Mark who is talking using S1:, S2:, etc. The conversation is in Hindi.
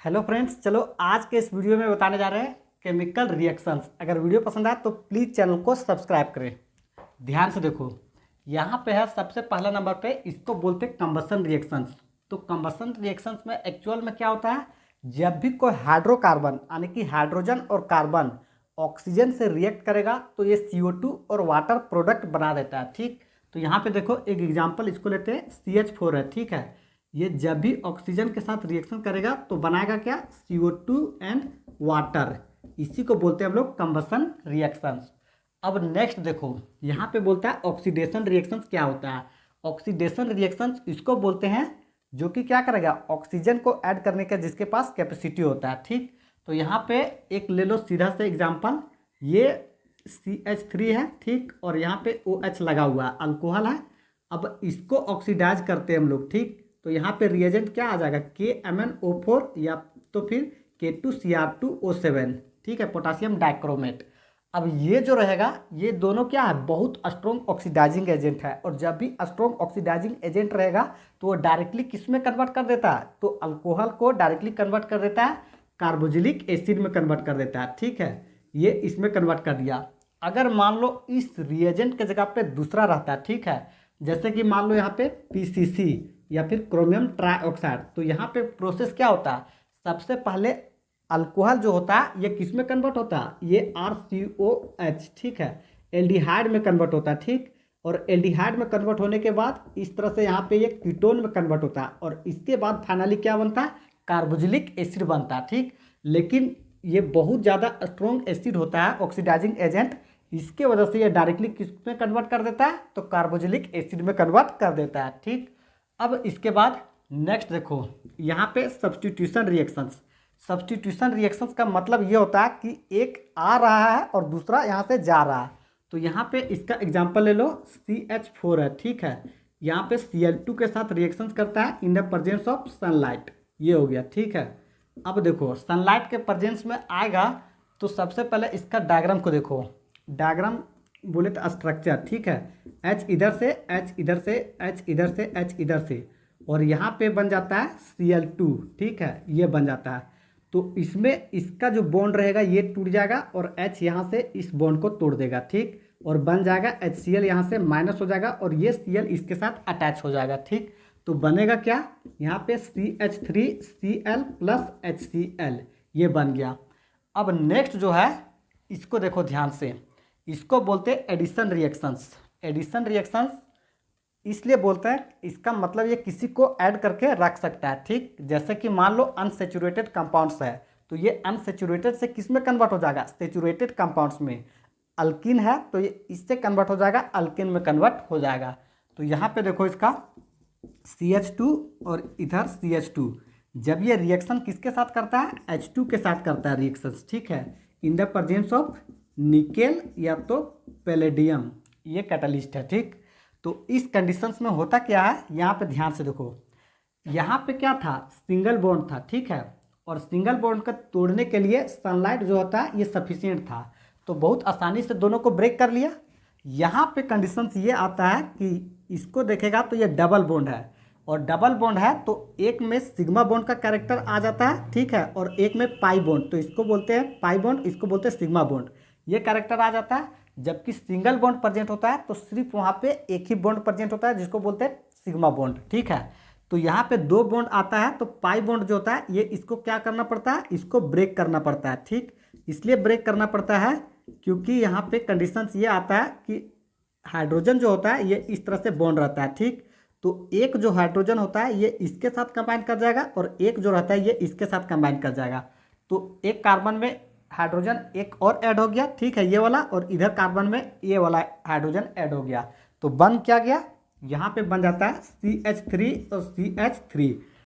S1: हेलो फ्रेंड्स, चलो आज के इस वीडियो में बताने जा रहे हैं केमिकल रिएक्शंस। अगर वीडियो पसंद आए तो प्लीज़ चैनल को सब्सक्राइब करें। ध्यान से देखो, यहाँ पे है सबसे पहला नंबर पे, इसको बोलते हैं कंबसन रिएक्शंस। तो कंबसन रिएक्शंस में एक्चुअल में क्या होता है, जब भी कोई हाइड्रोकार्बन यानी कि हाइड्रोजन और कार्बन ऑक्सीजन से रिएक्ट करेगा तो ये CO2 और वाटर प्रोडक्ट बना देता है। ठीक, तो यहाँ पे देखो एक एग्जाम्पल इसको लेते हैं, CH4 है। ठीक है, ये जब भी ऑक्सीजन के साथ रिएक्शन करेगा तो बनाएगा क्या, CO2 एंड वाटर। इसी को बोलते हैं हम लोग कंबसन रिएक्शंस। अब नेक्स्ट देखो, यहाँ पे बोलता है ऑक्सीडेशन रिएक्शंस क्या होता है। ऑक्सीडेशन रिएक्शंस इसको बोलते हैं जो कि क्या करेगा, ऑक्सीजन को ऐड करने का जिसके पास कैपेसिटी होता है। ठीक, तो यहाँ पे एक ले लो सीधा से एग्जाम्पल, ये CH3 है। ठीक, और यहाँ पे OH लगा हुआ है, अल्कोहल है। अब इसको ऑक्सीडाइज करते हैं हम लोग। ठीक, तो यहाँ पे रिएजेंट क्या आ जाएगा, KMnO4 या तो फिर K2Cr2O7। ठीक है, पोटासियम डाइक्रोमेट। अब ये जो रहेगा, ये दोनों क्या है, बहुत स्ट्रॉन्ग ऑक्सीडाइजिंग एजेंट है। और जब भी स्ट्रॉन्ग ऑक्सीडाइजिंग एजेंट रहेगा तो वो डायरेक्टली किस में कन्वर्ट कर देता है, तो अल्कोहल को डायरेक्टली कन्वर्ट कर देता है, कार्बोजिलिक एसिड में कन्वर्ट कर देता है। ठीक है, ये इसमें कन्वर्ट कर दिया। अगर मान लो इस रिएजेंट के जगह पे दूसरा रहता है, ठीक है, जैसे कि मान लो यहाँ पे PCC या फिर क्रोमियम ट्राइऑक्साइड, तो यहाँ पे प्रोसेस क्या होता है, सबसे पहले अल्कोहल जो होता है ये किस में कन्वर्ट होता है, ये RCOH, ठीक है, एल्डिहाइड में कन्वर्ट होता है। ठीक, और एल्डिहाइड में कन्वर्ट होने के बाद इस तरह से यहाँ पे ये कीटोन में कन्वर्ट होता है, और इसके बाद फाइनली क्या बनता है, कार्बोजिलिक एसिड बनता है। ठीक, लेकिन ये बहुत ज़्यादा स्ट्रॉन्ग एसिड होता है, ऑक्सीडाइजिंग एजेंट, इसके वजह से ये डायरेक्टली किस में कन्वर्ट कर देता है, तो कार्बोजिलिक एसिड में कन्वर्ट कर देता है। ठीक, अब इसके बाद नेक्स्ट देखो, यहाँ पे सब्स्टिट्यूशन रिएक्शंस। सब्स्टिट्यूशन रिएक्शंस का मतलब ये होता है कि एक आ रहा है और दूसरा यहाँ से जा रहा है। तो यहाँ पे इसका एग्जांपल ले लो, CH4 है। ठीक है, यहाँ पे Cl2 के साथ रिएक्शंस करता है in the presence of sunlight, ये हो गया। ठीक है, अब देखो सनलाइट के प्रेजेंस में आएगा तो सबसे पहले इसका डायग्राम को देखो। डायग्राम बोले तो स्ट्रक्चर, ठीक है, H इधर से, H इधर से, H इधर से, H इधर से, और यहाँ पे बन जाता है Cl2। ठीक है, ये बन जाता है। तो इसमें इसका जो बॉन्ड रहेगा ये टूट जाएगा और H यहाँ से इस बॉन्ड को तोड़ देगा। ठीक, और बन जाएगा HCl, यहाँ से माइनस हो जाएगा और ये Cl इसके साथ अटैच हो जाएगा। ठीक, तो बनेगा क्या, यहाँ पे CH3Cl प्लस HCl, ये बन गया। अब नेक्स्ट जो है इसको देखो ध्यान से, इसको बोलते हैं एडिशन रिएक्शंस। एडिशन रिएक्शंस इसलिए बोलते हैं, इसका मतलब ये किसी को ऐड करके रख सकता है। ठीक, जैसे कि मान लो अनसेचुरेटेड कंपाउंड्स है, तो ये अनसेचुरेटेड से किस में कन्वर्ट हो जाएगा, सेचुरेटेड कंपाउंड्स में। अल्किन है तो ये इससे कन्वर्ट हो जाएगा, अल्किन में कन्वर्ट हो जाएगा। तो यहाँ पे देखो इसका CH2 और इधर CH2, जब ये रिएक्शन किसके साथ करता है, H2 के साथ करता है रिएक्शंस। ठीक है, in the presence of nickel या तो पैलेडियम, ये कैटलिस्ट है। ठीक, तो इस कंडीशंस में होता क्या है, यहाँ पे ध्यान से देखो, यहाँ पे क्या था, सिंगल बॉन्ड था। ठीक है, और सिंगल बॉन्ड को तोड़ने के लिए सनलाइट जो होता है ये सफिशिएंट था, तो बहुत आसानी से दोनों को ब्रेक कर लिया। यहाँ पे कंडीशंस ये आता है कि इसको देखेगा तो ये डबल बॉन्ड है, और डबल बॉन्ड है तो एक में सिग्मा बॉन्ड का कैरेक्टर आ जाता है। ठीक है, और एक में पाई बॉन्ड, तो इसको बोलते हैं पाई बॉन्ड, इसको बोलते हैं सिग्मा बॉन्ड, ये कैरेक्टर आ जाता है। जबकि सिंगल बॉन्ड प्रेजेंट होता है तो सिर्फ वहाँ पे एक ही बॉन्ड प्रेजेंट होता है जिसको बोलते हैं सिग्मा बॉन्ड। ठीक है, तो यहाँ पे दो बॉन्ड आता है तो पाई बॉन्ड जो होता है ये इसको क्या करना पड़ता है, इसको ब्रेक करना पड़ता है। ठीक, इसलिए ब्रेक करना पड़ता है क्योंकि यहाँ पे कंडीशंस ये आता है कि हाइड्रोजन जो होता है ये इस तरह से बॉन्ड रहता है। ठीक, तो एक जो हाइड्रोजन होता है ये इसके साथ कंबाइन कर जाएगा और एक जो रहता है ये इसके साथ कंबाइन कर जाएगा। तो एक कार्बन में हाइड्रोजन एक और ऐड हो गया, ठीक है, ये वाला, और इधर कार्बन में ये वाला हाइड्रोजन ऐड हो गया। तो बन क्या गया, यहाँ पे बन जाता है CH3 और CH3।